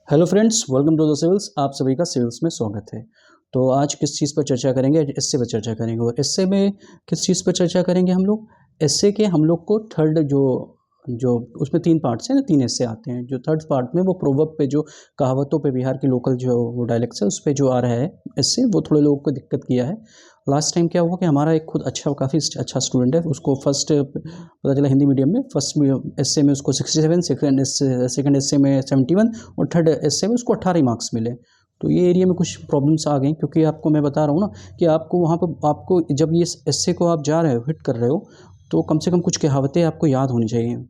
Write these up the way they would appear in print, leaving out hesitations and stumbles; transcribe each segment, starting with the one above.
Hello friends, welcome to the civils. आप सभी का सिविल्स में स्वागत है। तो आज किस चीज़ पर चर्चा करेंगे? एसए पर चर्चा करेंगे। और एसए में किस चीज़ पर चर्चा करेंगे हम लोग? एसए के हम लोग को थर्ड जो जो उसमें 3 पार्ट्स हैं ना, 3 एसए आते हैं। जो थर्ड पार्ट में वो प्रोवर्ब पे, जो कहावतों पे, बिहार की लोकल जो वो डायलेक्ट्स है उस पे जो आ रहा है एसए, वो थोड़े लोगों को दिक्कत किया है। लास्ट टाइम क्या हुआ कि हमारा एक खुद काफ़ी अच्छा स्टूडेंट है, उसको फर्स्ट पता चला हिंदी मीडियम में फर्स्ट एसए में उसको 67, सेकंड एसए में 71 और थर्ड एसए में उसको 18 ही मार्क्स मिले। तो ये एरिया में कुछ प्रॉब्लम्स आ गई, क्योंकि आपको मैं बता रहा हूँ ना कि आपको वहाँ पर आपको जब ये एसए को आप जा रहे हो, हिट कर रहे हो, तो कम से कम कुछ कहावतें आपको याद होनी चाहिए।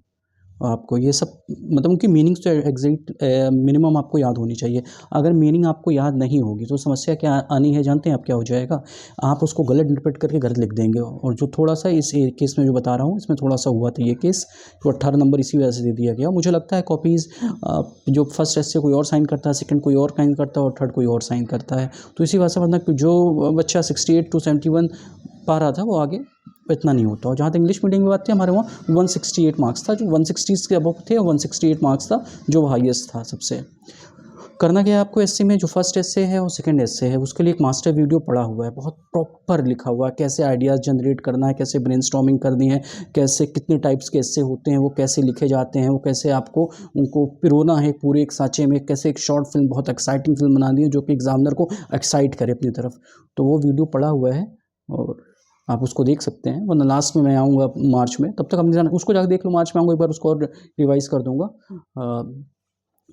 आपको ये सब मतलब उनकी मीनिंग्स तो एग्जैक्ट मिनिमम आपको याद होनी चाहिए। अगर मीनिंग आपको याद नहीं होगी तो समस्या क्या आनी है जानते हैं आप? क्या हो जाएगा, आप उसको गलत इंटरप्रेट करके गलत लिख देंगे। और जो थोड़ा सा इस केस में जो बता रहा हूँ, इसमें थोड़ा सा हुआ था ये केस, तो 18 नंबर इसी वजह से दे दिया गया। मुझे लगता है कॉपीज़ जो फर्स्ट एस से कोई और साइन करता है, सेकंड कोई और साइन करता है और थर्ड कोई और साइन करता है। तो इसी वजह से मतलब जो बच्चा 68 to 71 पा रहा था वो आगे इतना नहीं होता। और जहाँ तक इंग्लिश मीडियम की बात थी, हमारे वहाँ 168 मार्क्स था, जो 160 के अबव थे, और 168 मार्क्स था जो हाईएस्ट था सबसे। करना क्या है आपको एससी में? जो फर्स्ट एसए है और सेकंड एसए है, उसके लिए एक मास्टर वीडियो पड़ा हुआ है, बहुत प्रॉपर लिखा हुआ है, कैसे आइडियाज़ जनरेट करना है, कैसे ब्रेनस्टॉर्मिंग करनी है, कैसे कितने टाइप्स के एसए होते हैं, वो कैसे लिखे जाते हैं, वो कैसे आपको उनको पिरोना है पूरे एक सांचे में, कैसे एक शॉर्ट फिल्म, बहुत एक्साइटिंग फिल्म बनानी है जो कि एग्जामिनर को एक्साइट करे अपनी तरफ। तो वो वीडियो पड़ा हुआ है और आप उसको देख सकते हैं, वरना लास्ट में मैं आऊँगा मार्च में, तब तक हम उसको जाकर देख लो। मार्च में आऊँगा, एक बार उसको और रिवाइज़ कर दूँगा।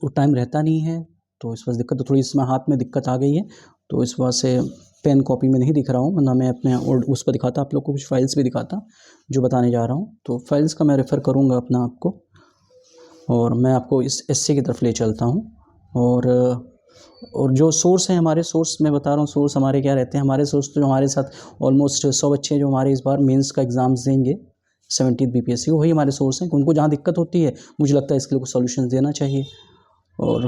वो टाइम रहता नहीं है, तो इस वजह दिक्कत, तो थोड़ी इसमें हाथ में दिक्कत आ गई है, तो इस वजह से पेन कॉपी में नहीं दिख रहा हूँ, वरना मैं अपने और उस पर दिखाता, आप लोग को कुछ फाइल्स भी दिखाता जो बताने जा रहा हूँ। तो फाइल्स का मैं रेफ़र करूँगा अपना आपको, और मैं आपको इस एसए की तरफ ले चलता हूँ। और जो सोर्स हैं हमारे, सोर्स मैं बता रहा हूँ, सोर्स हमारे क्या रहते हैं? हमारे सोर्स तो जो हमारे साथ ऑलमोस्ट 100 बच्चे जो हमारे इस बार मेंस का एग्ज़ाम्स देंगे 17th बीपीएससी, वही हमारे सोर्स हैं। उनको जहाँ दिक्कत होती है, मुझे लगता है इसके लिए कुछ सॉल्यूशन देना चाहिए। और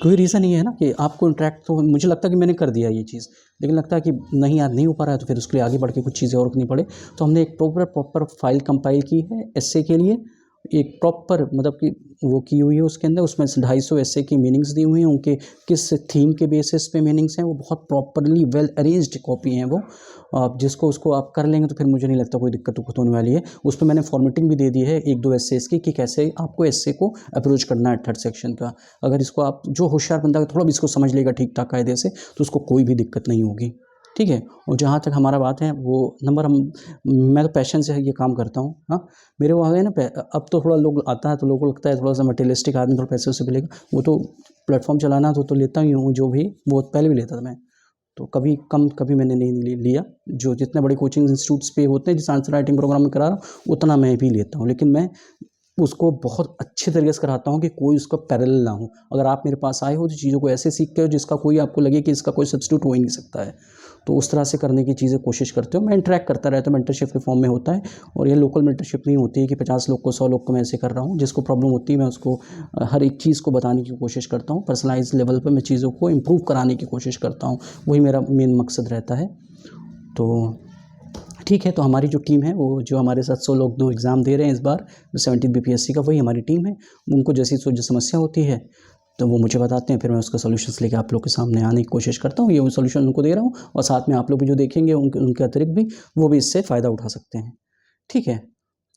कोई रीज़न नहीं है ना कि आपको इंटरेक्ट, तो मुझे लगता है कि मैंने कर दिया ये चीज़, लेकिन लगता है कि नहीं यार, नहीं हो पा रहा है, तो फिर उसके लिए आगे बढ़ के कुछ चीज़ें और करनी पड़े। तो हमने एक प्रॉपर फाइल कंपाइल की है एसए के लिए, एक प्रॉपर मतलब कि वो की हुई है उसके अंदर, उसमें 250 एसए की मीनिंग्स दी हुई हैं, उनके किस थीम के बेसिस पे मीनिंग्स हैं, वो बहुत प्रॉपरली वेल अरेंज्ड कॉपी हैं वो। आप जिसको उसको आप कर लेंगे तो फिर मुझे नहीं लगता कोई दिक्कत होने वाली है। उस पर मैंने फॉर्मेटिंग भी दे दी है 1-2 एसेस की, कि कैसे आपको एसए को अप्रोच करना है थर्ड सेक्शन का। अगर इसको आप, जो होशियार बंदा थोड़ा भी इसको समझ लेगा ठीक ठाक कायदे से, तो उसको कोई भी दिक्कत नहीं होगी, ठीक है। और जहाँ तक हमारा बात है, वो नंबर मैं तो पैशन से ये काम करता हूँ। हाँ, मेरे वहाँ है ना, अब तो थोड़ा लोग आता है तो लोगों को लगता है थोड़ा सा मटेरियलिस्टिक आदमी, थोड़ा पैसे से मिलेगा, वो तो प्लेटफॉर्म चलाना तो लेता ही हूँ, जो भी वो पहले भी लेता था मैं, तो कभी कम कभी मैंने नहीं लिया। जो जितने बड़े कोचिंग इंस्टीट्यूट्स पे होते हैं, जिस आंसर राइटिंग प्रोग्राम में करा रहा हूँ, उतना मैं भी लेता हूँ, लेकिन मैं उसको बहुत अच्छे तरीके से कराता हूँ कि कोई उसका पैरेलल ना हो। अगर आप मेरे पास आए हो तो चीज़ों को ऐसे सीख के हो जिसका कोई आपको लगे कि इसका कोई सब्स्टिट्यूट हो ही नहीं सकता है, तो उस तरह से करने की चीज़ें कोशिश करते हो। मैं इंटरेक्ट करता रहता हूँ, मेंटरशिप के फॉर्म में होता है। और ये लोकल मेंटरशिप नहीं होती है कि 50 लोग को 100 लोग को मैं ऐसे कर रहा हूँ। जिसको प्रॉब्लम होती है मैं उसको हर एक चीज़ को बताने की कोशिश करता हूँ, पर्सनलाइज लेवल पर मैं चीज़ों को इम्प्रूव कराने की कोशिश करता हूँ, वही मेरा मेन मकसद रहता है। तो ठीक है, तो हमारी जो टीम है, वो जो हमारे साथ 100 लोग 2 एग्ज़ाम दे रहे हैं इस बार 17th बीपीएससी का, वही हमारी टीम है। उनको जैसी जो समस्या होती है तो वो मुझे बताते हैं, फिर मैं उसका सॉल्यूशंस लेके आप लोग के सामने आने की कोशिश करता हूँ। ये सॉल्यूशन उनको दे रहा हूँ, और साथ में आप लोग भी जो देखेंगे उनके अतिरिक्त भी वो भी इससे फ़ायदा उठा सकते हैं, ठीक है।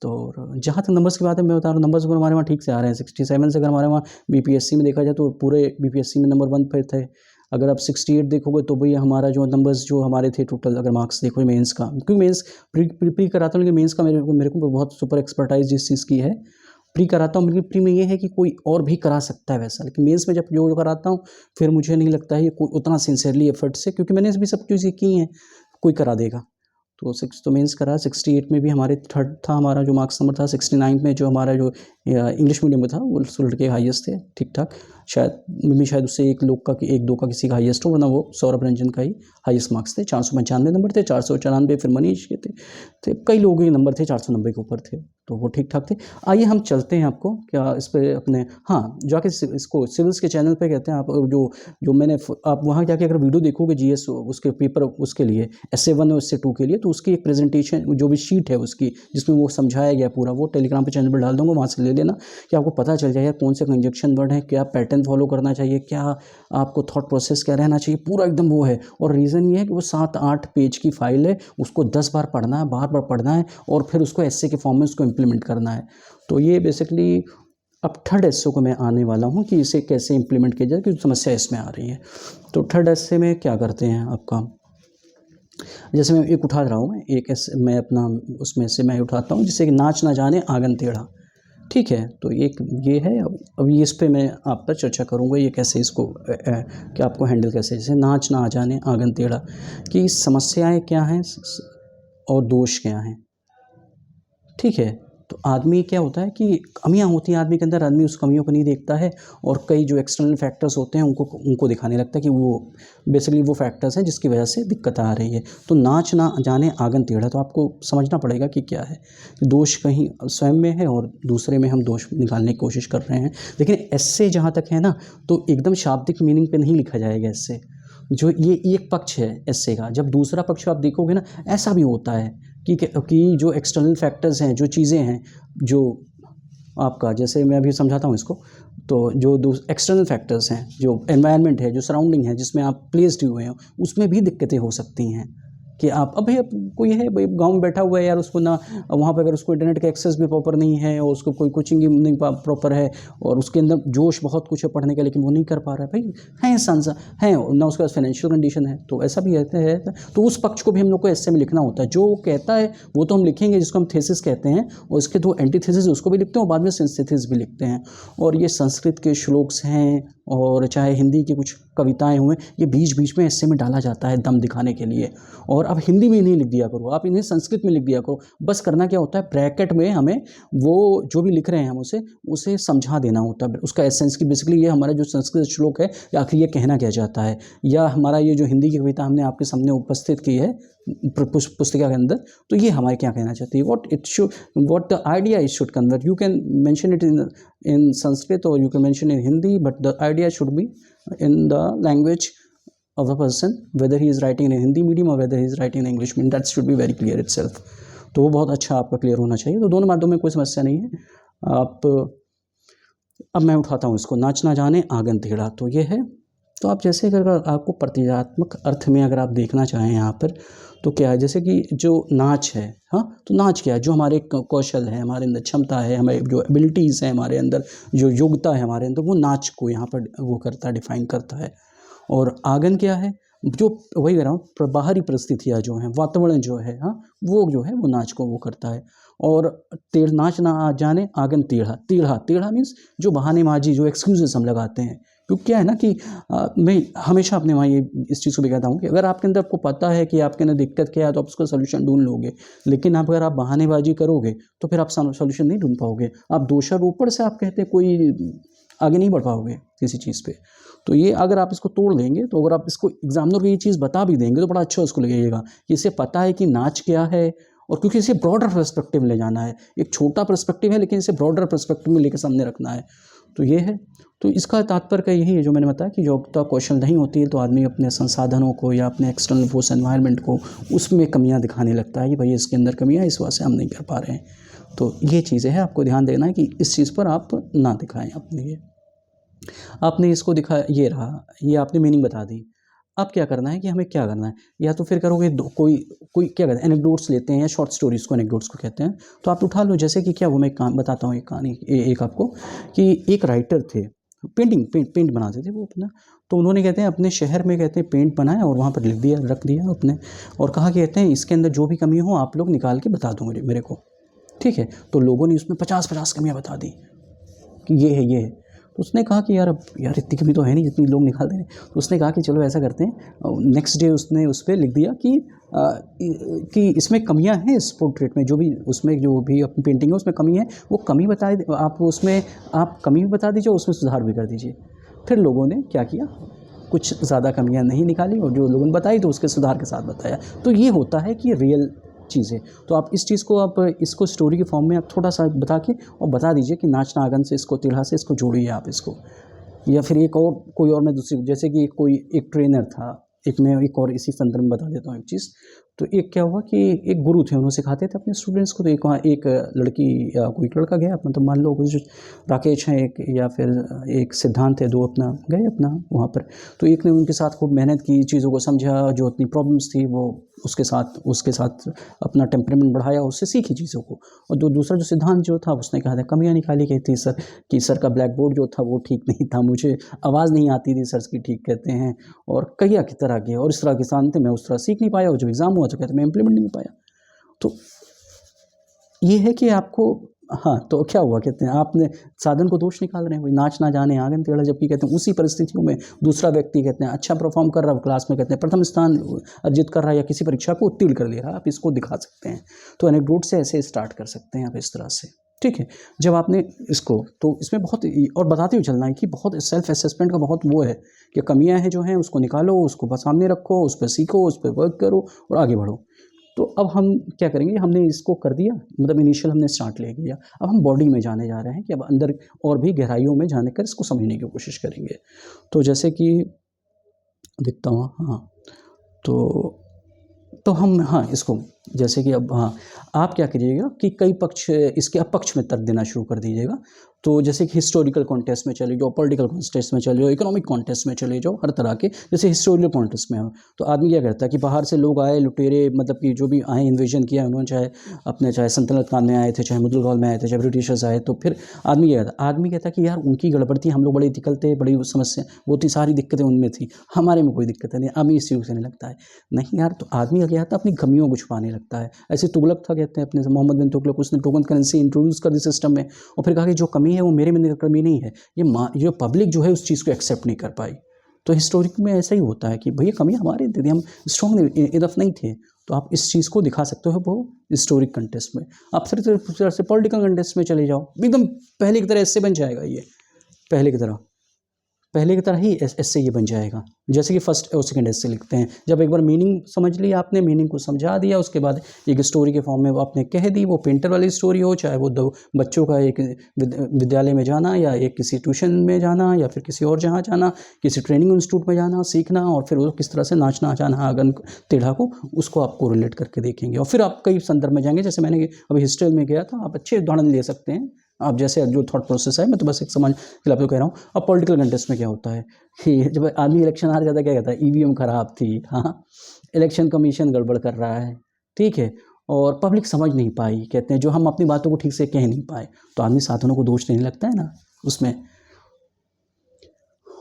तो जहाँ तक नंबर्स की बात है, मैं बता रहा हूँ, नंबर्स अगर हमारे वहाँ ठीक से आ रहे हैं। 67 से अगर हमारे वहाँ बीपीएससी में देखा जाए तो पूरे बीपीएससी में नंबर 1 पे थे। अगर आप 68 देखोगे तो भई हमारा जो नंबर्स जो हमारे थे टोटल, अगर मार्क्स देखो मेंस का, क्योंकि मेंस प्री कराता हूँ, लेकिन मेंस का मेरे को बहुत सुपर एक्सपर्टाइज जिस चीज़ की है, प्री कराता हूँ, लेकिन प्री में ये है कि कोई और भी करा सकता है वैसा, लेकिन मेंस में जब जो कराता हूँ, फिर मुझे नहीं लगता है ये कोई उतना सिंसियरली एफर्ट से, क्योंकि मैंने भी सब चीज़ें की हैं, कोई करा देगा। तो 6 तो मेंस करा, 68 में भी हमारे थर्ड था हमारा जो मार्क्स नंबर था। 69 में जो हमारा जो इंग्लिश मीडियम में था, वो लड़के हाईएस्ट थे, ठीक ठाक। शायद उससे एक लोग का, एक दो का किसी का हाईएस्ट हो, वरना वो सौरभ रंजन का ही हाईएस्ट मार्क्स थे। 495 नंबर थे, 494 फिर मनीष के थे कई लोगों के नंबर थे 490 के ऊपर थे, तो वो ठीक ठाक थे। आइए हम चलते हैं, आपको क्या इस पर अपने, हाँ, जाके इसको सिविल्स के चैनल पे कहते हैं आप, जो मैंने, आप वहाँ जाके अगर वीडियो देखोगे जीएस उसके पेपर, उसके लिए एसए 1 और एसए 2 के लिए, तो उसकी एक प्रेजेंटेशन जो भी शीट है उसकी, जिसमें वो समझाया गया पूरा, वो टेलीग्राम पे चैनल पर डाल दूँगा, वहाँ से ले लेना, कि आपको पता चल जाए यार कौन से कंजक्शन वर्ड हैं, क्या पैटर्न पैटर्न फॉलो करना चाहिए, क्या आपको थॉट प्रोसेस क्या रहना चाहिए, पूरा एकदम वो है। और रीज़न ये है कि वो 7-8 पेज की फाइल है, उसको 10 बार पढ़ना है, बार बार पढ़ना है और फिर उसको एस्से के फॉर्म में उसको इम्प्लीमेंट करना है। तो ये बेसिकली अब थर्ड एस्से को मैं आने वाला हूँ कि इसे कैसे इम्प्लीमेंट किया जाए, क्योंकि समस्या इसमें आ रही है। तो थर्ड एस्से में क्या करते हैं आपका, जैसे मैं एक उठा रहा हूँ, एक एस्से मैं अपना उसमें से मैं उठाता हूँ, जिससे कि नाच ना जाने आंगन टेढ़ा। ठीक है, तो एक ये है। अब ये इस पे मैं आप पर चर्चा करूँगा, ये कैसे इसको कि आपको हैंडल कैसे, जैसे नाच ना आ जाने आंगन टेढ़ा कि समस्याएं क्या हैं और दोष क्या हैं। ठीक है, तो आदमी क्या होता है कि कमियां होती हैं आदमी के अंदर, आदमी उस कमियों को नहीं देखता है और कई जो एक्सटर्नल फैक्टर्स होते हैं उनको दिखाने लगता है कि वो बेसिकली वो फैक्टर्स हैं जिसकी वजह से दिक्कत आ रही है। तो नाच ना जाने आंगन टेढ़ा, तो आपको समझना पड़ेगा कि क्या है, दोष कहीं स्वयं में है और दूसरे में हम दोष निकालने की कोशिश कर रहे हैं। लेकिन एस्से जहाँ तक है ना, तो एकदम शाब्दिक मीनिंग पे नहीं लिखा जाएगा एस्से। जो ये एक पक्ष है एस्से का, जब दूसरा पक्ष आप देखोगे ना, ऐसा भी होता है कि जो एक्सटर्नल फैक्टर्स हैं, जो चीज़ें हैं, जो आपका, जैसे मैं अभी समझाता हूँ इसको, तो जो एक्सटर्नल फैक्टर्स हैं, जो एनवायरनमेंट है, जो सराउंडिंग है जिसमें आप प्लेस्ड हुए हैं, उसमें भी दिक्कतें हो सकती हैं कि आप अब भैया कोई है भाई गाँव में बैठा हुआ है यार, उसको ना वहाँ पे अगर उसको इंटरनेट का एक्सेस भी प्रॉपर नहीं है और उसको कोई कोचिंग भी नहीं प्रॉपर है और उसके अंदर जोश बहुत कुछ है पढ़ने का, लेकिन वो नहीं कर पा रहा है, भाई है संसा है ना, उसके पास फाइनेंशियल कंडीशन है, तो ऐसा भी रहता है। तो उस पक्ष को भी हम लोग को एस्से में लिखना होता है। जो कहता है वो तो हम लिखेंगे, जिसको हम थीसिस कहते हैं, और इसके दो एंटीथेसिस उसको भी लिखते हैं और बाद में सिंथेसिस भी लिखते हैं। और ये संस्कृत के श्लोक्स हैं और चाहे हिंदी की कुछ कविताएं हुए, ये बीच बीच में एस्से में डाला जाता है दम दिखाने के लिए। और अब हिंदी में नहीं लिख दिया करो, आप इन्हें संस्कृत में लिख दिया करो। बस करना क्या होता है, ब्रैकेट में हमें वो जो भी लिख रहे हैं हम उसे समझा देना होता है, उसका एसेंस की बेसिकली ये हमारा जो संस्कृत श्लोक है आखिर ये कहना क्या चाहता है, या हमारा ये जो हिंदी की कविता हमने आपके सामने उपस्थित की है पुस्तिका के अंदर, तो ये हमारे क्या कहना चाहती है, what the idea it should convert. You can mention it in Sanskrit और you can mention in Hindi, but the idea should be in the language of the person, whether he is writing in a Hindi medium or whether he is writing in English medium, that should be very clear itself। तो वो बहुत अच्छा आपका clear होना चाहिए। तो दोनों माध्यमों में कोई समस्या नहीं है। अब मैं उठाता हूँ इसको, नाच ना जाने आंगन टेढ़ा, तो ये है। तो आप जैसे अगर आपको प्रतीकात्मक अर्थ में अगर आप देखना चाहें यहाँ पर, तो क्या है, जैसे कि जो नाच है, हाँ, तो नाच क्या है, जो हमारे कौशल है, हमारे अंदर क्षमता है, हमारे जो एबिलिटीज़ हैं, हमारे अंदर जो योग्यता है हमारे अंदर, वो नाच को यहाँ पर वो करता है, डिफाइन करता है। और आंगन क्या है, जो वही कह रहा हूँ, बाहरी परिस्थितियाँ जो हैं, वातावरण जो है, हाँ, वो जो है वो नाच को वो करता है। और नाच ना आ जाने आंगन टेढ़ा, टेढ़ा मीन्स जो बहानेबाजी, जो एक्सक्यूजेस हम लगाते हैं। क्योंकि क्या है ना कि मैं हमेशा अपने वहाँ ये इस चीज़ को भी कहता हूँ कि अगर आपके अंदर आपको पता है कि आपके अंदर दिक्कत क्या है, तो आप उसका सोल्यूशन ढूंढ लोगे। लेकिन अगर आप बहानेबाजी करोगे तो फिर आप सोल्यूशन नहीं ढूंढ पाओगे, आप दोषारोपण से आप कहते कोई आगे नहीं बढ़ पाओगे किसी चीज़ पे। तो ये अगर आप इसको तोड़ देंगे, तो अगर आप इसको एग्जामिनर को ये चीज़ बता भी देंगे तो बड़ा अच्छा उसको लगेगा कि इसे पता है कि नाच क्या है। और क्योंकि इसे ब्रॉडर पर्सपेक्टिव ले जाना है, एक छोटा पर्सपेक्टिव है लेकिन इसे ब्रॉडर पर्सपेक्टिव में लेकर सामने रखना है, तो ये है। तो इसका तात्पर्य का यही है जो मैंने बताया कि योग्यता कौशल नहीं होती है तो आदमी अपने संसाधनों को या अपने एक्सटर्नल फोर्स एनवायरनमेंट को उसमें कमियां दिखाने लगता है कि भाई इसके अंदर कमियां है, इस वजह से हम नहीं कर पा रहे हैं। तो ये चीज़ें हैं, आपको ध्यान देना है कि इस चीज़ पर आप ना दिखाएं अपने। ये आपने इसको दिखाया, ये रहा, ये आपने मीनिंग बता दी। अब क्या करना है कि हमें क्या करना है, या तो फिर करोगे कोई क्या कहते हैं, एनेक्डोट्स लेते हैं या शॉर्ट स्टोरीज को एनेक्डोट्स को कहते हैं, तो आप उठा लो। जैसे कि क्या, वो मैं बताता हूँ एक कहानी, एक आपको, कि एक राइटर थे, पेंट बनाते थे वो अपना। तो उन्होंने कहते हैं अपने शहर में कहते हैं पेंट बनाया और वहाँ पर रख दिया अपने, और कहा कहते हैं इसके अंदर जो भी कमी हो आप लोग निकाल के बता दो मेरे को। ठीक है, तो लोगों ने उसमें 50-50 कमियाँ बता दी कि ये है। तो उसने कहा कि यार इतनी कमी तो है नहीं जितनी लोग निकाल दें। तो उसने कहा कि चलो ऐसा करते हैं, नेक्स्ट डे उसने उस पर लिख दिया कि इसमें कमियां हैं, इस पोर्ट्रेट में जो भी उसमें जो भी अपनी पेंटिंग है उसमें कमी है, वो कमी आप उसमें आप कमी भी बता दीजिए, उसमें सुधार भी कर दीजिए। फिर लोगों ने क्या किया, कुछ ज़्यादा कमियां नहीं निकाली और जो लोगों ने बताई तो उसके सुधार के साथ बताया। तो ये होता है कि रियल चीज़ें। तो आप इस चीज़ को, आप इसको स्टोरी के फॉर्म में आप थोड़ा सा बता के और बता दीजिए कि नाचना आंगन से इसको टेढ़ा से इसको जोड़िए आप इसको। या फिर एक और कोई और मैं दूसरी, जैसे कि एक ट्रेनर था, मैं एक और इसी संदर्भ में बता देता हूँ एक चीज़। तो एक क्या हुआ कि एक गुरु थे, उन्होंने सिखाते थे अपने स्टूडेंट्स को। तो एक वहाँ एक लड़की या कोई लड़का गया, मतलब मान लो कुछ राकेश हैं एक, या फिर एक सिद्धांत है, दो अपना गए अपना वहाँ पर। तो एक ने उनके साथ खूब मेहनत की, चीज़ों को समझा, जो अपनी प्रॉब्लम्स थी वो उसके साथ अपना टेम्परामेंट बढ़ाया, उससे सीखी चीज़ों को। और जो दूसरा जो सिद्धांत जो था, उसने कहा था कमियाँ निकाली गई थी सर, कि सर का ब्लैक बोर्ड जो था वो ठीक नहीं था, मुझे आवाज़ नहीं आती थी सर की, ठीक कहते हैं, और कैया की तरह के और इस तरह के स्थान थे, मैं उस तरह सीख नहीं पाया, और जब एग्ज़ाम हुआ तो कहते मैं इम्प्लीमेंट नहीं पाया। तो ये है कि आपको, हाँ, तो क्या हुआ, कहते हैं आपने साधन को दोष निकाल रहे हैं, वही नाच ना जाने आंगन टेढ़ा, जबकि कहते हैं उसी परिस्थितियों में दूसरा व्यक्ति कहते हैं अच्छा परफॉर्म कर रहा है क्लास में, कहते हैं प्रथम स्थान अर्जित कर रहा है या किसी परीक्षा को उत्तीर्ण कर ले रहा है, आप इसको दिखा सकते हैं। तो एनेक्डोट से ऐसे स्टार्ट कर सकते हैं आप इस तरह से, ठीक है। जब आपने इसको, तो इसमें बहुत और बताते हुए चलना है कि बहुत सेल्फ असेसमेंट का बहुत वो है कि कमियां हैं जो हैं उसको निकालो, उसको सामने रखो, उस पर सीखो, उस पर वर्क करो और आगे बढ़ो। तो अब हम क्या करेंगे, हमने इसको कर दिया, मतलब इनिशियल हमने स्टार्ट ले लिया, अब हम बॉडी में जाने जा रहे हैं कि अब अंदर और भी गहराइयों में जाने कर इसको समझने की कोशिश करेंगे। तो जैसे कि दिखता हूँ, हाँ, तो हम, हाँ, इसको जैसे कि अब, हाँ, आप क्या करिएगा कि कई पक्ष, इसके अपक्ष में तर्क देना शुरू कर दीजिएगा। तो जैसे कि हिस्टोरिकल कॉन्टेस्ट में चले जाओ, पॉलिटिकल कॉन्टेस्ट में चले जाओ, इकोनॉमिक कॉन्टेस्ट में चले जाओ, हर तरह के। जैसे हिस्टोरिकल कॉन्टेस्ट में हो तो आदमी क्या करता है कि बाहर से लोग आए, लुटेरे, मतलब कि जो भी आए, इन्वेजन किया उन्होंने, चाहे सल्तनत काल में आए थे, चाहे मुगल काल में आए थे, चाहे ब्रिटिशर्स आए, तो फिर आदमी क्या कहता, आदमी कहता कि यार उनकी गड़बड़ थी, हम लोग बड़े दिक्कत थे, बड़ी समस्या वो थी, सारी दिक्कतें उनमें थी, हमारे में कोई दिक्कत नहीं। आदमी इस चीज़ से नहीं लगता है, नहीं यार, तो आदमी क्या था, अपनी कमियों को छुपाने लगता है। ऐसे तुगलक था, कहते हैं अपने मोहम्मद बिन तुगलक, उसने टोकन करेंसी इंट्रोड्यूस कर दी सिस्टम में, और फिर कहा कि जो कमी है वो मेरे में कमी नहीं है, ये जो पब्लिक जो है उस चीज़ को एक्सेप्ट नहीं कर पाई। तो हिस्टोरिक में ऐसा ही होता है कि भैया कमी हमारी थी, हम स्ट्रॉन्ग इनफ नहीं थे। तो आप इस चीज़ को दिखा सकते हो वो हिस्टोरिक कंटेस्ट में। आप फिर से पॉलिटिकल कंटेस्ट में चले जाओ, एकदम पहले की तरह ऐसे बन जाएगा, ये पहले की तरह ही ऐसे ये बन जाएगा, जैसे कि फर्स्ट और सेकंड ऐसे लिखते हैं। जब एक बार मीनिंग समझ लिया आपने, मीनिंग को समझा दिया, उसके बाद एक स्टोरी के फॉर्म में वो आपने कह दी, वो पेंटर वाली स्टोरी हो, चाहे वो दो बच्चों का एक विद्यालय में जाना, या एक किसी ट्यूशन में जाना, या फिर किसी और जहाँ जाना, किसी ट्रेनिंग इंस्टीट्यूट में जाना, सीखना, और फिर वो किस तरह से नाचना जाना आंगन टेढ़ा को, उसको आपको रिलेट करके देखेंगे। और फिर आप कई संदर्भ में जाएंगे, जैसे मैंने अभी हिस्ट्री में गया था, आप अच्छे उदाहरण ले सकते हैं आप, जैसे जो थॉट प्रोसेस है, मैं तो बस एक समझ के लिए आपको कह रहा हूँ। अब पॉलिटिकल कंटेस्ट में क्या होता है कि जब आदमी इलेक्शन हार जाता है, क्या कहता है, ईवीएम खराब थी, हाँ, इलेक्शन कमीशन गड़बड़ कर रहा है, ठीक है, और पब्लिक समझ नहीं पाई, कहते हैं जो हम अपनी बातों को ठीक से कह नहीं पाए। तो आदमी साधनों को दोष देने लगता है ना उसमें,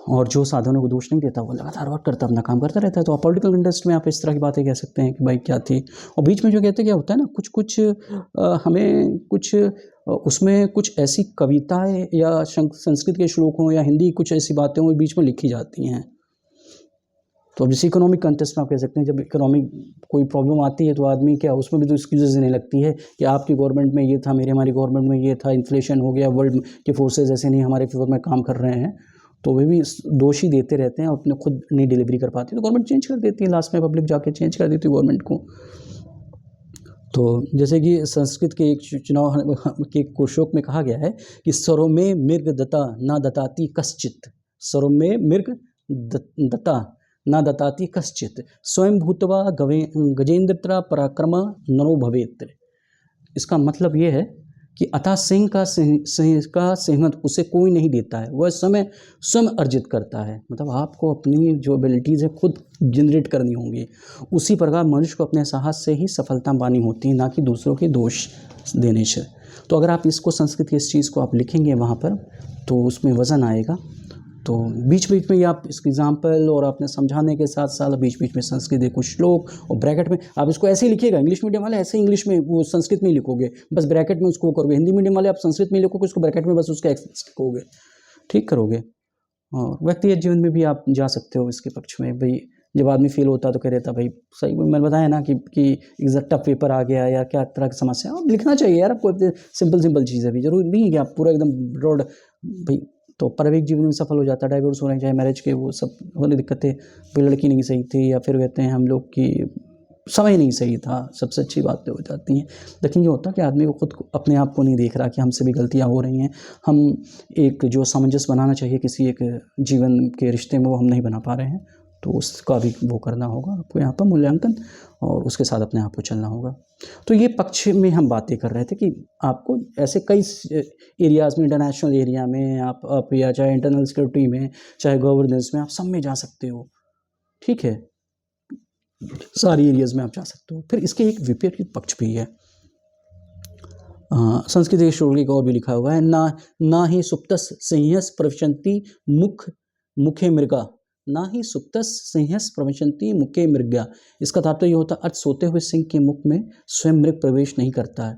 और जो साधनों को दोष नहीं देता वो लगातार वर्क करता, अपना काम करता रहता है। तो आप पॉलिटिकल कंटेस्ट में आप इस तरह की बातें कह सकते हैं कि भाई क्या थी, और बीच में जो कहते हैं क्या होता है ना, कुछ हमें कुछ उसमें कुछ ऐसी कविताएं या संस्कृत के श्लोक हों या हिंदी कुछ ऐसी बातें हों बीच में लिखी जाती हैं। तो अब जैसे इकोनॉमिक कंटेस्ट में आप कह सकते हैं, जब इकोनॉमिक कोई प्रॉब्लम आती है तो आदमी क्या, उसमें भी तो एक्सक्यूजेस देने लगती है कि आपकी गवर्नमेंट में ये था, हमारी गवर्नमेंट में ये था, इन्फ्लेशन हो गया, वर्ल्ड के फोर्सेज ऐसे नहीं हमारे फेवर में काम कर रहे हैं। तो वे भी दोष ही देते रहते हैं, अपने खुद नहीं डिलीवरी कर पाती, तो गवर्नमेंट चेंज कर देती है, लास्ट में पब्लिक जाके चेंज कर देती है गवर्नमेंट को। तो जैसे कि संस्कृत के एक चुनाव के कोशोक में कहा गया है कि स्वरों में मृग दत्ता न दताति कश्चित, स्वरों में मृग दत्ता न दताति कश्चित, स्वयं भूतवा गजेंद्र पराक्रम नरो भवेत्। इसका मतलब ये है कि अतः सिंह का सिंहत उसे कोई नहीं देता है, वह समय स्वयं अर्जित करता है। मतलब आपको अपनी जो एबिलिटीज़ है खुद जनरेट करनी होंगी। उसी प्रकार मनुष्य को अपने साहस से ही सफलता पानी होती है, ना कि दूसरों के दोष देने से। तो अगर आप इसको संस्कृत की इस चीज़ को आप लिखेंगे वहाँ पर, तो उसमें वज़न आएगा। तो बीच बीच में ये आप इसके एग्जाम्पल और आपने समझाने के साथ साथ बीच बीच में संस्कृत के कुछ श्लोक, और ब्रैकेट में आप इसको ऐसे ही लिखिएगा। इंग्लिश मीडियम वाले ऐसे इंग्लिश में वो संस्कृत में लिखोगे, बस ब्रैकेट में उसको करोगे। हिंदी मीडियम वाले आप संस्कृत में लिखोगे, उसको ब्रैकेट में बस उसका एक्सेस लिखोगे, ठीक करोगे। और व्यक्तिगत जीवन में भी आप जा सकते हो इसके पक्ष में। भाई जब आदमी फील होता है तो कह रहता भाई सही, मैंने बताया ना कि एग्जैक्ट टफ पेपर आ गया या क्या तरह की समस्या, आप लिखना चाहिए यार आपको। सिंपल चीज़ें भी जरूरी नहीं है कि आप पूरा एकदम ब्रॉड भाई। तो पारिवारिक जीवन में सफल हो जाता है, डाइवोर्स होने चाहे मैरिज के, वो सब होने दिक्कतें, कोई लड़की नहीं सही थी, या फिर कहते हैं हम लोग की समय नहीं सही था, सबसे अच्छी बातें हो जाती हैं। लेकिन ये होता है कि आदमी को खुद अपने आप को नहीं देख रहा कि हमसे भी गलतियां हो रही हैं, हम एक जो सामंजस्य बनाना चाहिए किसी एक जीवन के रिश्ते में वो हम नहीं बना पा रहे हैं। तो उसका भी वो करना होगा आपको यहाँ पर मूल्यांकन, और उसके साथ अपने आप को चलना होगा। तो ये पक्ष में हम बातें कर रहे थे कि आपको ऐसे कई एरियाज़ में, इंटरनेशनल एरिया में आप या चाहे इंटरनल सिक्योरिटी में, चाहे गवर्नेंस में, आप सब में जा सकते हो, ठीक है, सारी एरियाज़ में आप जा सकते हो। फिर इसके एक विपरीत पक्ष भी है। संस्कृत के श्लोक एक और भी लिखा हुआ है, ना ही सुप्तस संह्यस प्रविशन्ति मुखे मृगा, ना ही सुप्तस संह्यस प्रविशन्ति मुखे मृगा। इसका तात्पर्य ये होता है, अर्थ सोते हुए सिंह के मुख में स्वयं मृग प्रवेश नहीं करता है,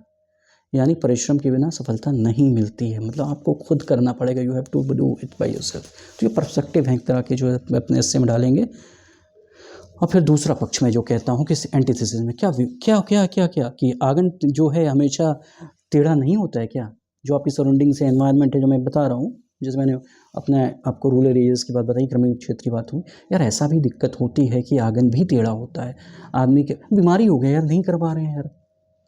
यानी परिश्रम के बिना सफलता नहीं मिलती है, मतलब आपको खुद करना पड़ेगा, you have to do it by yourself. तो ये पर्सपेक्टिव है एक तरह के जो अपने हिस्से में डालेंगे। और फिर दूसरा पक्ष में जो कहता हूँ कि एंटीथेसिस में क्या क्या क्या क्या क्या कि आगन जो है हमेशा टेढ़ा नहीं होता है क्या, जो आपकी सराउंडिंग से एनवायरनमेंट है, जो मैं बता रहा हूँ, जैसे मैंने अपने आपको रूरल एरियाज़ की बात बताई, ग्रामीण क्षेत्र की बात हुई, यार ऐसा भी दिक्कत होती है कि आंगन भी टेढ़ा होता है। आदमी के बीमारी हो गया यार, नहीं कर पा रहे हैं यार,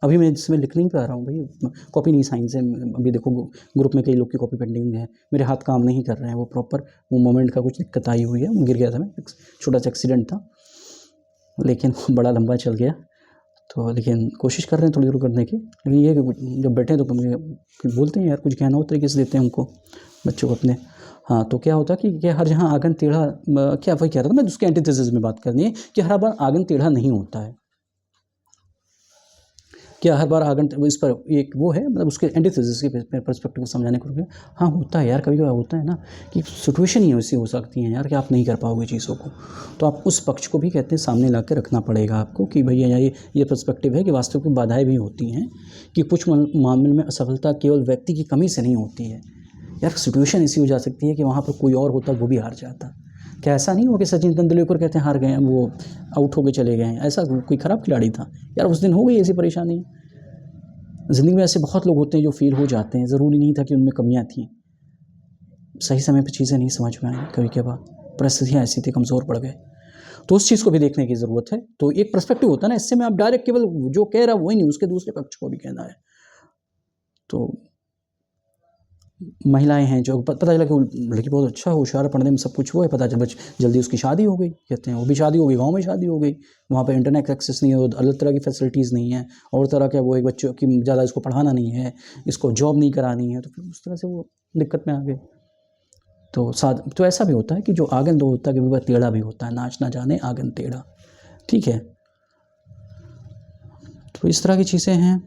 अभी मैं इसमें लिख नहीं पा रहा हूँ भाई, कॉपी नहीं साइन से, अभी देखो ग्रुप में कई लोग की कॉपी पेंडिंग है, मेरे हाथ काम नहीं कर रहे हैं, वो प्रॉपर वो मोमेंट का कुछ दिक्कत आई हुई है, वो गिर गया था, मैं छोटा सा एक्सीडेंट था, लेकिन बड़ा लंबा चल गया, तो लेकिन कोशिश कर रहे हैं थोड़ी दूर करने की। लेकिन ये कि जब बैठे तो मुझे बोलते हैं यार कुछ कहना हो तरीके से देते हैं उनको, बच्चों को अपने। हाँ, तो क्या होता है कि हर जहाँ आंगन टेढ़ा, क्या वही कह रहा था मैं, उसके एंटीथेसिस में बात करनी है कि हर बार आंगन टेढ़ा नहीं होता है, क्या हर बार आंगन, इस पर एक वो है, मतलब उसके एंटीथेसिस के पर्सपेक्टिव को समझाने को। हाँ होता है यार, कभी कभी होता है ना कि सिचुएशन ही ऐसी हो सकती है यार कि आप नहीं कर पाओगे चीज़ों को, तो आप उस पक्ष को भी कहते हैं सामने ला के रखना पड़ेगा आपको कि भैया ये पर्सपेक्टिव है कि वास्तविक में बाधाएं भी होती हैं, कि कुछ मामले में असफलता केवल व्यक्ति की कमी से नहीं होती है यार, सिचुएशन ऐसी हो जा सकती है कि वहाँ पर कोई और होता वो भी हार जाता। क्या ऐसा नहीं हो कि सचिन तेंदुलकर कहते हैं हार गए हैं, वो आउट होके चले गए हैं, ऐसा कोई ख़राब खिलाड़ी था यार, उस दिन हो गई ऐसी परेशानी। ज़िंदगी में ऐसे बहुत लोग होते हैं जो फेल हो जाते हैं, ज़रूरी नहीं था कि उनमें कमियां थी, सही समय पर चीज़ें नहीं समझ में आई, कभी कभार परिस्थितियाँ ऐसी थी, कमज़ोर पड़ गए, तो उस चीज़ को भी देखने की ज़रूरत है। तो एक पर्सपेक्टिव होता है ना, इससे में आप डायरेक्ट केवल जो कह रहा है वही नहीं, उसके दूसरे पक्ष को भी कहना है। तो महिलाएं हैं जो पता चला कि लड़की बहुत अच्छा होशियार, पढ़ने में सब कुछ वो है, पता चला जल्दी उसकी शादी हो गई, कहते हैं वो भी शादी हो गई, गांव में शादी हो गई, वहाँ पे इंटरनेट एक्सेस नहीं है, अलग तरह की फैसिलिटीज़ नहीं है, और तरह का वो एक बच्चों की ज़्यादा इसको पढ़ाना नहीं है, इसको जॉब नहीं करानी है, तो फिर उस तरह से वो दिक्कत में आ गए। तो ऐसा भी होता है कि जो आंगन दो होता है कि वह टेढ़ा भी होता है, नाच ना जाने आंगन टेढ़ा, ठीक है। तो इस तरह की चीज़ें हैं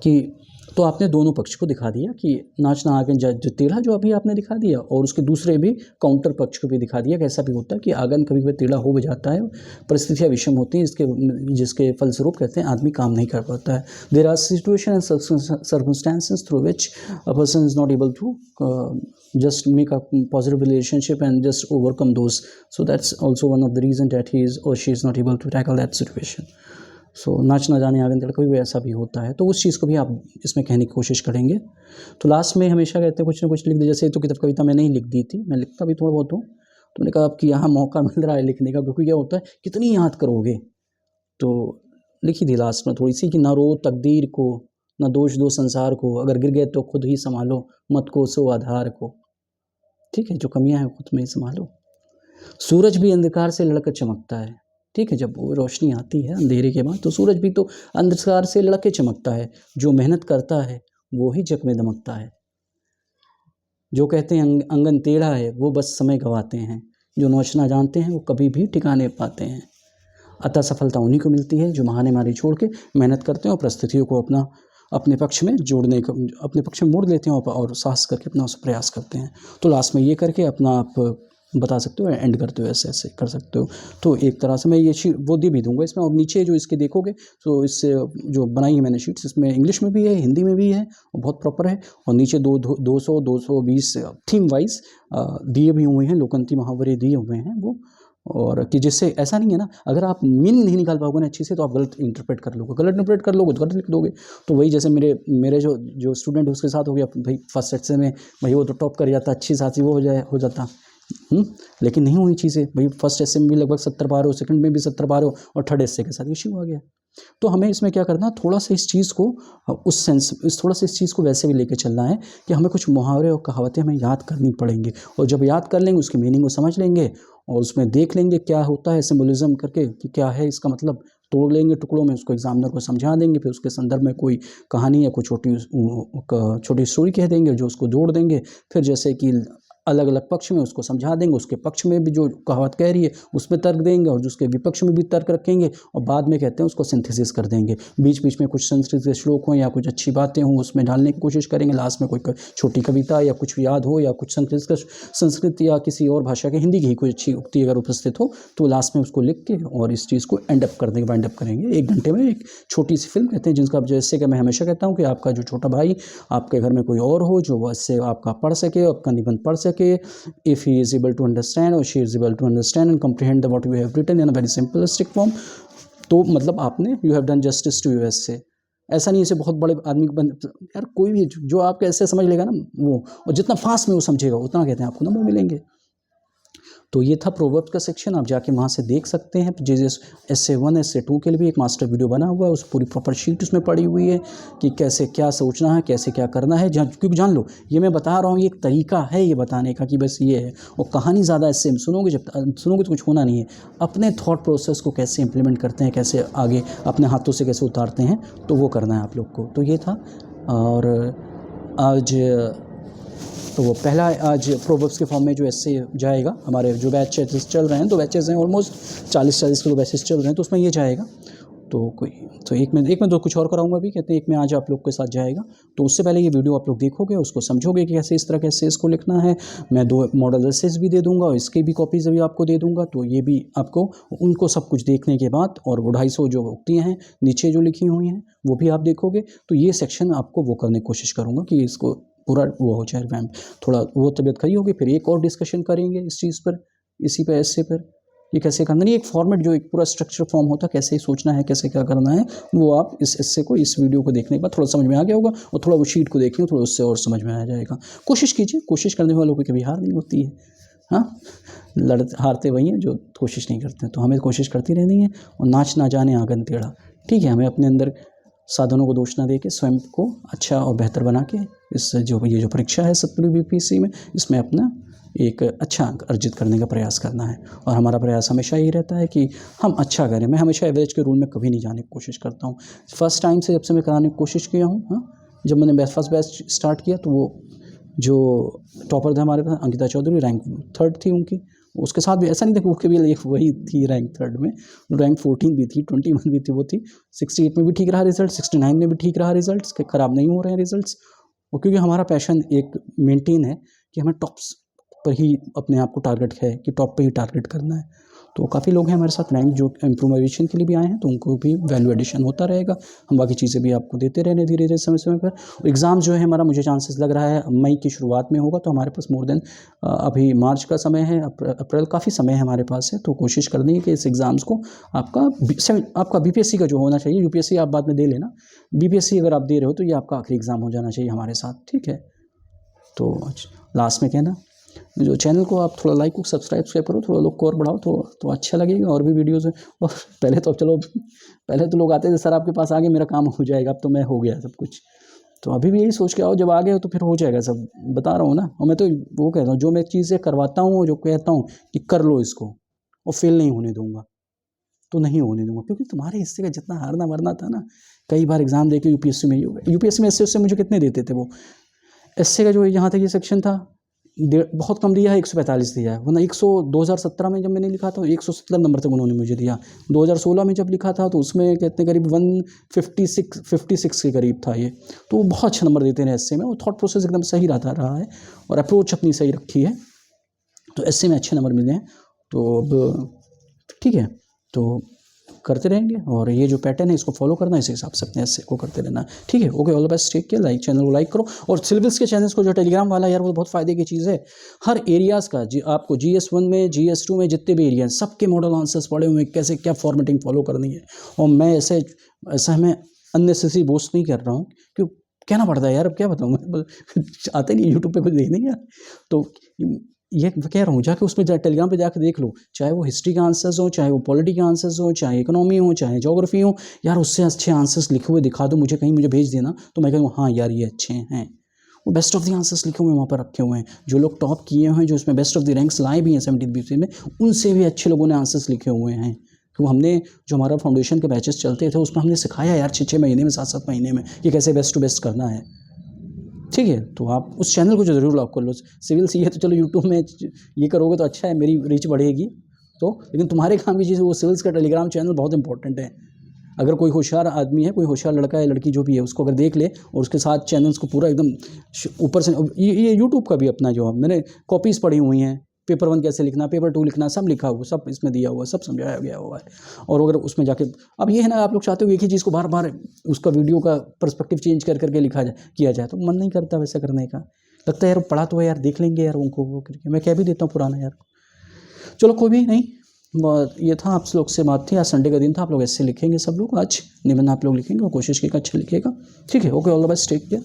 कि तो आपने दोनों पक्ष को दिखा दिया कि नाचना आंगन जो टेढ़ा जो अभी आपने दिखा दिया, और उसके दूसरे भी काउंटर पक्ष को भी दिखा दिया कि ऐसा भी होता है कि आंगन कभी कभी टेढ़ा हो भी जाता है, परिस्थितियाँ विषम होती हैं, जिसके फलस्वरूप कहते हैं आदमी काम नहीं कर पाता है। There are situation and circumstances through which a person is not able to just make a positive relationship and just overcome those, so that's also one of the reason that he is or she is not able to tackle that situation. So नाच ना जाने आंगन टेढ़ा, कोई भी ऐसा भी होता है, तो उस चीज़ को भी आप इसमें कहने की कोशिश करेंगे। तो लास्ट में हमेशा कहते हैं कुछ ना कुछ लिख दे, जैसे तो किताब कविता मैंने ही लिख दी थी, मैं लिखता भी थोड़ा बहुत हूँ, तो मैंने कहा आपकी यहाँ मौका मिल रहा है लिखने का, क्योंकि क्या होता है कितनी याद करोगे, तो लिखी थी लास्ट में थोड़ी सी कि ना रो तकदीर को, ना दोष दो संसार को, अगर गिर गए तो खुद ही संभालो, मत कोसो आधार को, ठीक है, जो कमियां हैं खुद में ही संभालो। सूरज भी अंधकार से लड़कर चमकता है, ठीक है, जब वो रोशनी आती है अंधेरे के बाद, तो सूरज भी तो अंधकार से लड़के चमकता है, जो मेहनत करता है वो ही जग में दमकता है। जो कहते हैं आंगन टेढ़ा है वो बस समय गवाते हैं, जो नाचना जानते हैं वो कभी भी ठिकाने पाते हैं। अतः सफलता उन्हीं को मिलती है जो बहाने मारी छोड़ के मेहनत करते हैं और परिस्थितियों को अपने पक्ष में जोड़ने का, अपने पक्ष में मोड़ लेते हैं और साहस करके अपना उस प्रयास करते हैं। तो लास्ट में ये करके अपना आप बता सकते हो, एंड करते हो, ऐसे ऐसे कर सकते हो। तो एक तरह से मैं ये शीट वो दे भी दूंगा इसमें, और नीचे जो इसके देखोगे तो इससे जो बनाई है मैंने शीट्स, इसमें इंग्लिश में भी है, हिंदी में भी है, और बहुत प्रॉपर है। और नीचे 220 थीम वाइज दिए भी हुए हैं, लोकंती मुहावरे दिए हुए हैं वो, और कि जिससे ऐसा नहीं है ना, अगर आप मीनिंग नहीं निकाल पाओगे ना अच्छी से, तो आप गलत इंटरप्रेट कर लोगे, तो गलत लिख दोगे। तो वही जैसे मेरे जो स्टूडेंट उसके साथ हो गया भाई, फर्स्ट सेक्शन में भाई वो तो टॉप कर जाता, अच्छी साथी वो हो जाता, लेकिन नहीं हुई चीज़ें भाई, फर्स्ट एस्से में भी लगभग 70 पार हो, सेकंड में भी 70 पार हो, और थर्ड एस्से के साथ इश्यू आ गया। तो हमें इसमें क्या करना, थोड़ा सा इस चीज़ को थोड़ा सा इस चीज़ को वैसे भी लेके चलना है कि हमें कुछ मुहावरे और कहावतें हमें याद करनी पड़ेंगी, और जब याद कर लेंगे उसकी मीनिंग को समझ लेंगे, और उसमें देख लेंगे क्या होता है सिम्बोलिज्म करके कि क्या है इसका मतलब, तोड़ लेंगे टुकड़ों में, उसको एग्जामिनर को समझा देंगे, फिर उसके संदर्भ में कोई कहानी या कोई छोटी स्टोरी कह देंगे जो उसको जोड़ देंगे, फिर जैसे कि अलग अलग पक्ष में उसको समझा देंगे, उसके पक्ष में भी जो कहावत कह रही है उस पर तर्क देंगे और उसके विपक्ष में भी तर्क रखेंगे और बाद में कहते हैं उसको सिंथेसिस कर देंगे। बीच बीच में कुछ संस्कृत के श्लोक हों या कुछ अच्छी बातें हों उसमें डालने की कोशिश करेंगे, लास्ट में कोई छोटी कविता या कुछ याद हो या कुछ संस्कृत या किसी और भाषा के हिंदी की कोई अच्छी उक्ति अगर उपस्थित हो तो लास्ट में उसको लिख के और इस चीज़ को एंड अप कर देंगे, वाइंड अप करेंगे 1 घंटे में एक छोटी सी फिल्म कहते हैं, जिसका जैसे कि मैं हमेशा कहता हूँ कि आपका जो छोटा भाई आपके घर में कोई और हो जो इससे आपका पढ़ सके, आपका निबंध पढ़ सके, if he is able to understand or she is able to understand and comprehend what you have written in a very simplistic form, तो मतलब आपने you have done justice to your essay। ऐसा नहीं इसे बहुत बड़े आदमी बन, यार कोई भी जो आपके ऐसे समझ लेगा ना वो, और जितना फास्ट में वो समझेगा उतना कहते हैं आपको नंबर मिलेंगे। तो ये था प्रोवर्ब्स का सेक्शन, आप जाके वहाँ से देख सकते हैं। जीएस essay 1 essay 2 के लिए भी एक मास्टर वीडियो बना हुआ है, उस पूरी प्रॉपर शीट उसमें पड़ी हुई है कि कैसे क्या सोचना है, कैसे क्या करना है। क्योंकि जान लो ये मैं बता रहा हूँ ये एक तरीका है ये बताने का कि बस ये है, और कहानी ज़्यादा इससे सुनोगे, जब सुनोगे तो कुछ होना नहीं है। अपने थॉट प्रोसेस को कैसे इंप्लीमेंट करते हैं, कैसे आगे अपने हाथों से कैसे उतारते हैं, तो वो करना है आप लोग को। तो ये था, और आज तो वो पहला आज प्रोवर्ब्स के फॉर्म में जो ऐसे जाएगा, हमारे जो बैचेस चल रहे हैं, 2 बैचेस हैं, ऑलमोस्ट 40 के 2 बैचेस चल रहे हैं, तो उसमें ये जाएगा। तो एक में तो कुछ और कराऊंगा भी, कहते हैं एक में आज आप लोग के साथ जाएगा। तो उससे पहले ये वीडियो आप लोग देखोगे, उसको समझोगे कि कैसे इस तरह के एसेस को लिखना है। मैं 2 मॉडल एसेस भी दे दूंगा और इसकी भी कॉपीज़ अभी आपको दे दूंगा, तो ये भी आपको उनको सब कुछ देखने के बाद, और वो 250 जो उक्तियाँ हैं नीचे जो लिखी हुई हैं वो भी आप देखोगे। तो ये सेक्शन आपको वो करने की कोशिश करूँगा कि इसको पूरा वो हो जाए मैम, थोड़ा वो तबीयत खरी होगी, फिर एक और डिस्कशन करेंगे इस चीज़ पर, इसी पे ऐसे पर ये कैसे करना, नहीं एक फॉर्मेट जो एक पूरा स्ट्रक्चर फॉर्म होता है, कैसे सोचना है, कैसे क्या करना है, वो आप इस ऐसे को इस वीडियो को देखने के बाद थोड़ा समझ में आ गया होगा, और थोड़ा वो शीट को देखिए थोड़ा उससे और समझ में आ जाएगा। कोशिश कीजिए, कोशिश करने वालों की कभी हार नहीं होती है। हाँ, हारते वही हैं जो कोशिश नहीं करते हैं, तो हमें कोशिश करती रहनी है, और नाच ना जाने आंगन टेढ़ा। ठीक है, हमें अपने अंदर साधनों को दोष ना दे के स्वयं को अच्छा और बेहतर बना के इस ये जो परीक्षा है सतपुरी बीपीएससी में, इसमें अपना एक अच्छा अंक अर्जित करने का प्रयास करना है। और हमारा प्रयास हमेशा यही रहता है कि हम अच्छा करें। मैं हमेशा एवरेज के रूल में कभी नहीं जाने की कोशिश करता हूँ। फर्स्ट टाइम से जब से मैं कराने की कोशिश किया हूँ, हाँ, जब मैंने फर्स्ट बैच स्टार्ट किया तो वो जो टॉपर थे हमारे पास अंकिता चौधरी, रैंक 3rd थी उनकी। उसके साथ भी ऐसा नहीं था कि उसके भी वही थी रैंक 3rd में, रैंक 14 भी थी, 21 भी थी, वो थी 68 में भी ठीक रहा रिजल्ट, 69 में भी ठीक रहा रिजल्ट, के ख़राब नहीं हो रहे हैं रिजल्ट्स। और क्योंकि हमारा पैशन एक मेंटेन है कि हमें टॉप्स पर ही अपने आप को टारगेट है कि टॉप पे ही टारगेट करना है। तो काफ़ी लोग हैं हमारे साथ रैंक जो इम्प्रूवाइजेशन के लिए भी आए हैं, तो उनको भी वैल्यू एडिशन होता रहेगा। हम बाकी चीज़ें भी आपको देते रहने धीरे धीरे समय समय पर। एग्ज़ाम जो है हमारा, मुझे चांसेस लग रहा है मई की शुरुआत में होगा, तो हमारे पास मोर देन अभी मार्च का समय है, अप्रैल काफ़ी समय है हमारे पास है। तो कोशिश करनी है कि इस एग्ज़ाम्स को आपका बीपीएससी का जो होना चाहिए, यूपीएससी आप बाद में दे लेना, बीपीएससी अगर आप दे रहे हो तो ये आपका आखिरी एग्ज़ाम हो जाना चाहिए हमारे साथ। ठीक है, तो लास्ट में कहना जो चैनल को आप थोड़ा लाइक को सब्सक्राइब करो, थोड़ा लोग को और बढ़ाओ तो अच्छा लगेगा, और भी वीडियोज़। और पहले तो लोग आते थे सर आपके पास आगे मेरा काम हो जाएगा, अब तो मैं हो गया सब कुछ। तो अभी भी यही सोच के आओ, जब आ गए हो तो फिर हो जाएगा सब, बता रहा हूँ ना। और मैं तो वो कहता हूँ जो मैं चीज़ें करवाता हूँ, जो कहता हूँ कि कर लो इसको, और फेल नहीं होने दूँगा, तो नहीं होने दूँगा। क्योंकि तुम्हारे हिस्से का जितना हारना मरना था ना, कई बार एग्ज़ाम दे के यूपीएससी में ही हो गया। यूपीएससी में एसए मुझे कितने देते थे वो, एसए का जो यहाँ तक ये सेक्शन था बहुत कम दिया है, 145 दिया है, वरना 2017 में जब मैंने लिखा था 170 नंबर तक उन्होंने मुझे दिया। 2016 में जब लिखा था तो उसमें कहते करीब 156 के करीब था ये। तो वो बहुत अच्छा नंबर देते हैं एसए में, और थॉट प्रोसेस एकदम सही रहा है, और अप्रोच अपनी सही रखी है, तो एसए में अच्छे नंबर मिले हैं। तो अब ठीक है, तो करते रहेंगे, और ये जो पैटर्न है इसको फॉलो करना, इस हिसाब से अपने ऐसे को करते रहना। ठीक है, okay, all the best, take care, channel को लाइक करो। और सिलेबस के चैनल्स को जो टेलीग्राम वाला यार, वो बहुत फ़ायदे की चीज़ है। हर एरियाज़ का आपको GS1 में GS2 में जितने भी एरिया हैं सबके मॉडल आंसर्स पड़े हुए हैं, कैसे क्या फॉर्मेटिंग फॉलो करनी है। और मैं ऐसा मैं अननेसेसरी बोस्ट नहीं कर रहा हूँ, क्यों कहना पड़ता है यार, अब क्या बताऊँ मैं, आते नहीं यूट्यूब पे कुछ देखने का। तो ये कह रहा हूँ, जाके उसमें टेलीग्राम पे जाकर देख लो, चाहे वो हिस्ट्री के आंसर्स हो, चाहे वो पॉलिटी के आंसर्स हो, चाहे इकोनॉमी हो, चाहे ज्योग्राफी हो, यार उससे अच्छे आंसर्स लिखे हुए दिखा दो मुझे, कहीं मुझे भेज देना, तो मैं कहूँ हाँ यार ये अच्छे हैं। वो बेस्ट ऑफ द आंसर्स लिखे हुए वहाँ पर रखे हुए हैं। जो लोग टॉप किए हैं, जो इसमें बेस्ट ऑफ द रैंक्स लाए भी हैं 70 में, उनसे भी अच्छे लोगों ने आंसर्स लिखे हुए हैं। तो हमने जो हमारा फाउंडेशन के बैचेस चलते थे उसमें हमने सिखाया यार 6-6 महीने में, 7-7 महीने में कि कैसे बेस्ट टू बेस्ट करना है। ठीक है, तो आप उस चैनल को जो ज़रूर लॉक कर लो। सिविल सी है तो चलो यूट्यूब में ये करोगे तो अच्छा है, मेरी रीच बढ़ेगी तो, लेकिन तुम्हारे काम की चीज़ वो सिविल्स का टेलीग्राम चैनल बहुत इंपॉर्टेंट है। अगर कोई होशियार आदमी है, कोई होशियार लड़का है, लड़की जो भी है, उसको अगर देख ले और उसके साथ चैनल्स को पूरा एकदम ऊपर से, ये यूट्यूब का भी अपना जो मैंने कॉपीज़ पढ़ी हुई हैं, पेपर 1 कैसे लिखना, पेपर 2 लिखना, सब लिखा हुआ, सब इसमें दिया हुआ है, सब समझाया गया हुआ है। और अगर उसमें जाके, अब ये है ना, आप लोग चाहते हो एक ही चीज़ को बार बार उसका वीडियो का पर्सपेक्टिव चेंज कर करके लिखा जाए, किया जाए, तो मन नहीं करता वैसा करने का। लगता है यार पढ़ा तो है यार, देख लेंगे यार उनको, वो करके मैं कह भी देता हूँ पुराना यार। चलो कोई भी नहीं, ये था आप लोग से बात थी। आज संडे का दिन था, आप लोग ऐसे लिखेंगे सब लोग, आज निबंध आप लोग लिखेंगे और कोशिश कीजिएगा अच्छा लिखिएगा। ठीक है, okay, all the best, take care.